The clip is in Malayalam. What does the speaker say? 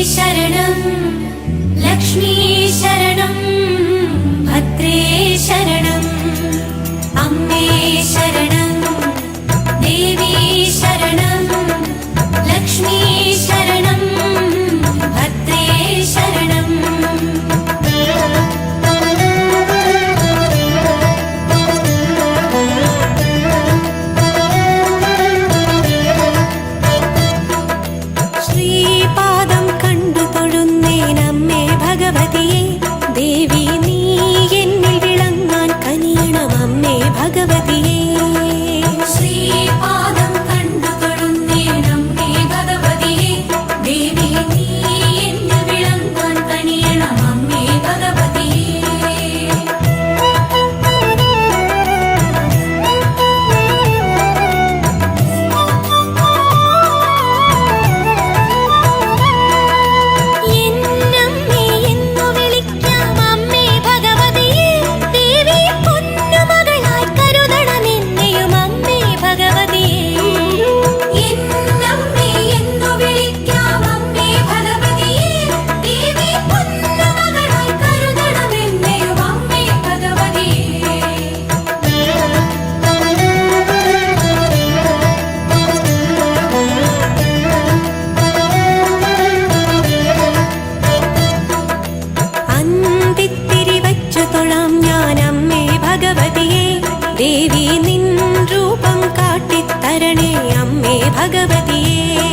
ശരണം ലക്ഷ്മീ ശരണം ഭദ്രേ ശരണം അമ്മേ ശരണം ദേവീ ശരണം ലക്ഷ്മീ ശരണം ഭദ്രേ ശരണം ശ്രീപാദം കണ്ടു തൊഴുന്നേനമ്മേ ഭഗവതിയെ ദേവി നീ എന്നിൽ വിളങ്ങാൻ കനിയണം അമ്മേ ഭഗവതിയെ ശ്രീപാദം കണ്ടു തൊഴുന്നേനമ്മേ ഭഗവതിയെ ദേവി നീ എന്നിൽ വിളങ്ങാൻ കനിയണം അമ്മേ ഭഗവതിയെ ദേവി നിൻ രൂപം കാട്ടിത്തരണേ അമ്മേ ഭഗവതിയേ